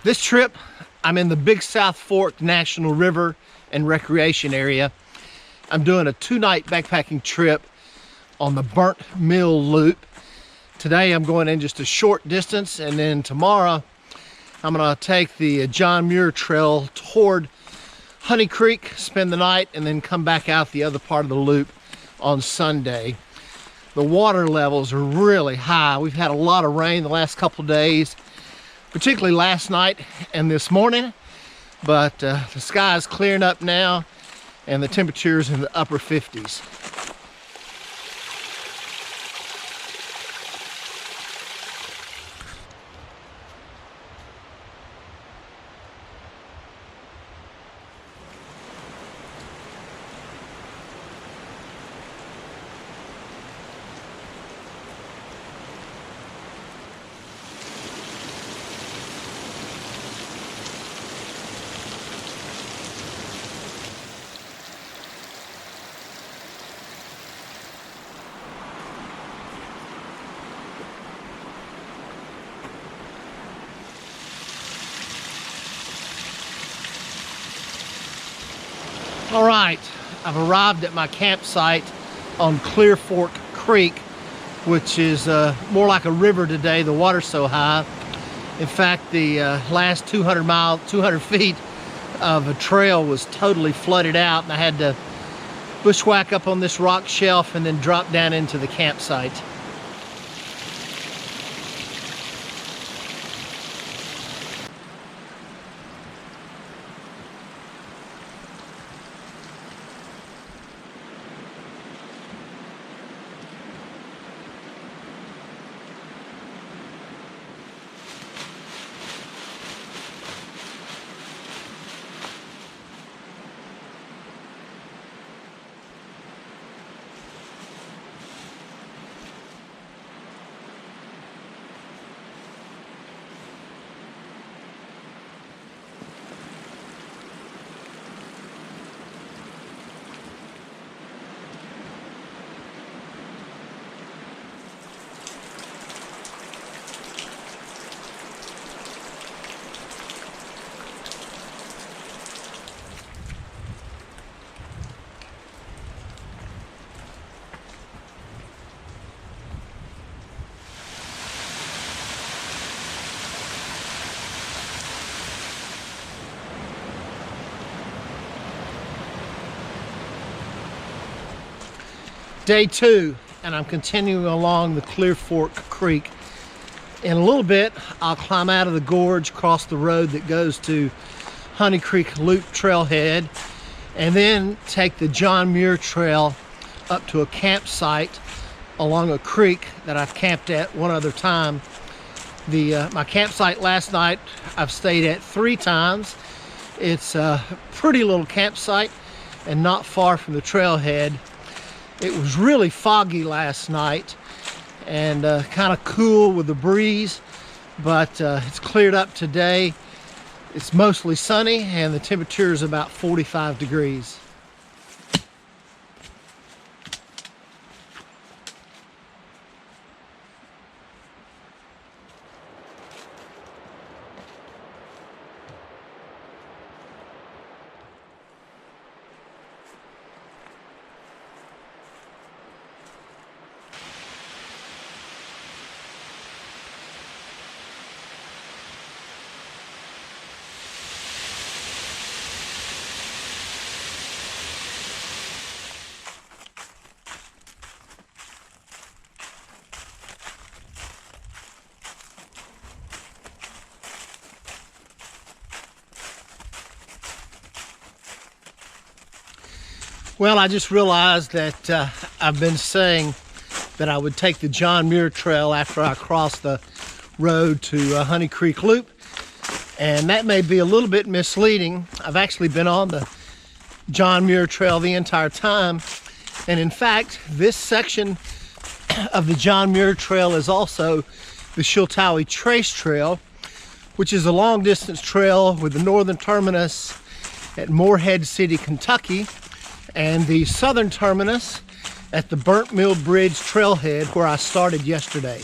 This trip, I'm in the Big South Fork National River and Recreation Area. I'm doing a 2-night backpacking trip on the Burnt Mill Loop. Today I'm going in just a short distance, and then tomorrow I'm gonna take the John Muir Trail toward Honey Creek, spend the night, and then come back out the other part of the loop on Sunday. The water levels are really high. We've had a lot of rain the last couple of days, particularly last night and this morning, but the sky is clearing up now and the temperature's in the upper 50s. All right, I've arrived at my campsite on Clear Fork Creek, which is more like a river today. The water's so high. In fact, the last 200 feet of a trail was totally flooded out, and I had to bushwhack up on this rock shelf and then drop down into the campsite. Day 2, and I'm continuing along the Clear Fork Creek. In a little bit, I'll climb out of the gorge, cross the road that goes to Honey Creek Loop Trailhead, and then take the John Muir Trail up to a campsite along a creek that I've camped at one other time. My campsite last night, I've stayed at 3 times. It's a pretty little campsite and not far from the trailhead. It was really foggy last night and kind of cool with the breeze, but it's cleared up today. It's mostly sunny and the temperature is about 45 degrees. Well, I just realized that I've been saying that I would take the John Muir Trail after I cross the road to Honey Creek Loop, and that may be a little bit misleading. I've actually been on the John Muir Trail the entire time, and in fact, this section of the John Muir Trail is also the Shiltawi Trace Trail, which is a long-distance trail with the northern terminus at Morehead City, Kentucky, and the southern terminus at the Burnt Mill Bridge trailhead where I started yesterday.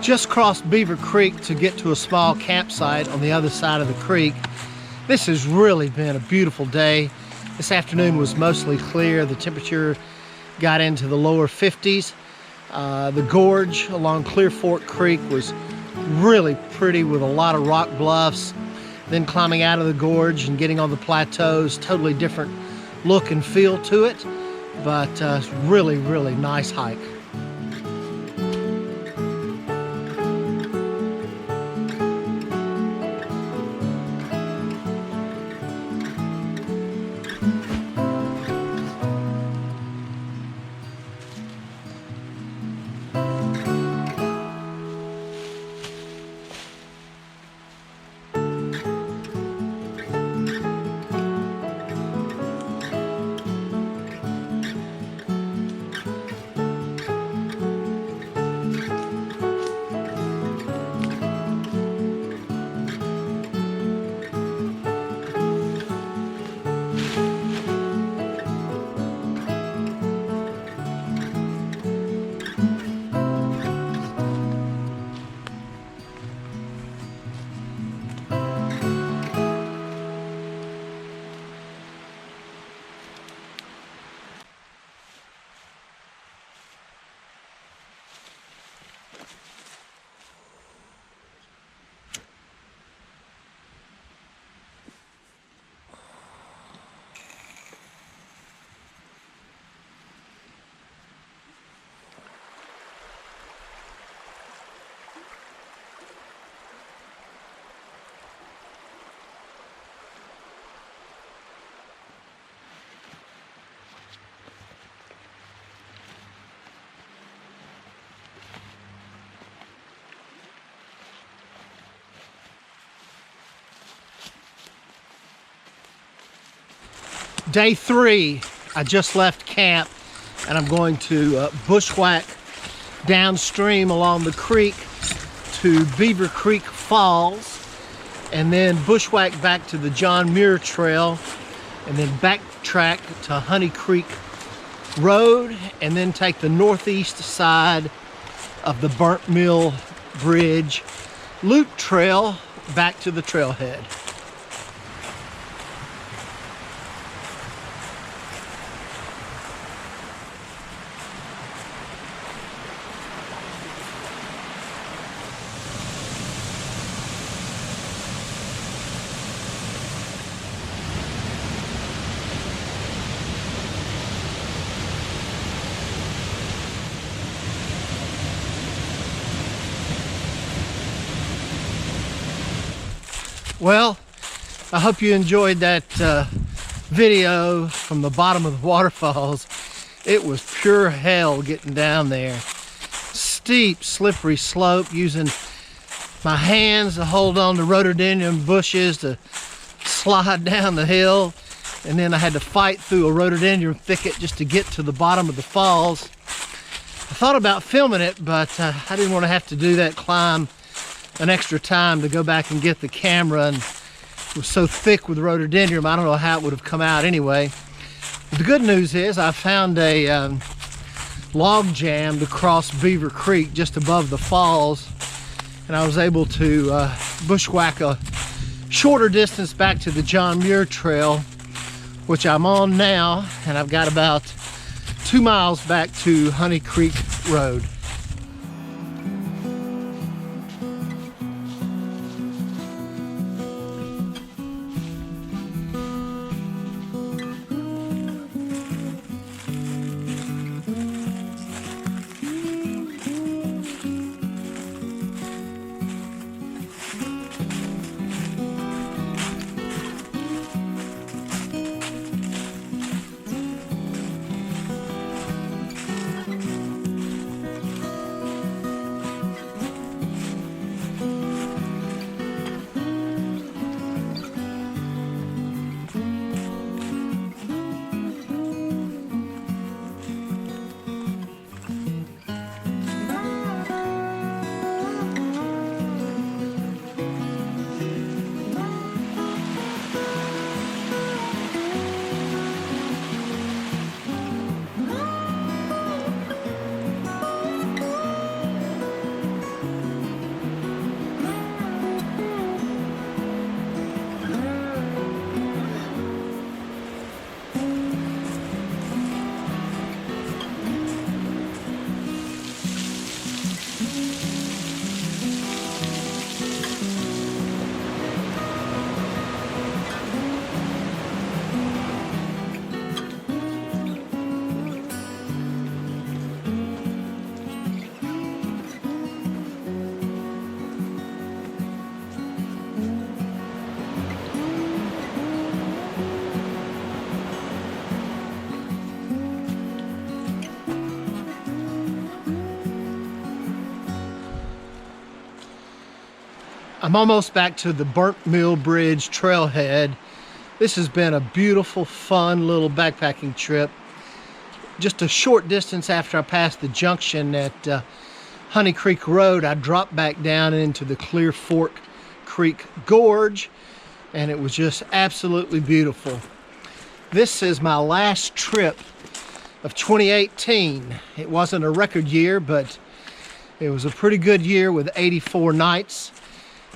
Just crossed Beaver Creek to get to a small campsite on the other side of the creek. This has really been a beautiful day. This afternoon was mostly clear. The temperature got into the lower 50s. The gorge along Clear Fork Creek was really pretty with a lot of rock bluffs. Then climbing out of the gorge and getting on the plateaus, totally different look and feel to it, but it's really, really nice hike. Day 3, I just left camp and I'm going to bushwhack downstream along the creek to Beaver Creek Falls, and then bushwhack back to the John Muir Trail, and then backtrack to Honey Creek Road, and then take the northeast side of the Burnt Mill Bridge loop trail back to the trailhead. Well, I hope you enjoyed that video from the bottom of the waterfalls. It was pure hell getting down there. Steep, slippery slope, using my hands to hold on to rhododendron bushes to slide down the hill. And then I had to fight through a rhododendron thicket just to get to the bottom of the falls. I thought about filming it, but I didn't want to have to do that climb an extra time to go back and get the camera, and it was so thick with rhododendron, I don't know how it would have come out anyway. But the good news is I found a log jam to cross Beaver Creek just above the falls, and I was able to bushwhack a shorter distance back to the John Muir Trail, which I'm on now, and I've got about 2 miles back to Honey Creek Road. I'm almost back to the Burnt Mill Bridge trailhead. This has been a beautiful, fun little backpacking trip. Just a short distance after I passed the junction at Honey Creek Road, I dropped back down into the Clear Fork Creek Gorge, and it was just absolutely beautiful. This is my last trip of 2018. It wasn't a record year, but it was a pretty good year with 84 nights.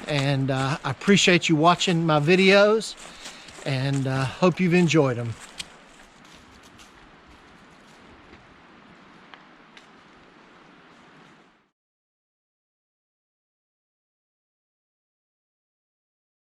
And I appreciate you watching my videos, and hope you've enjoyed them.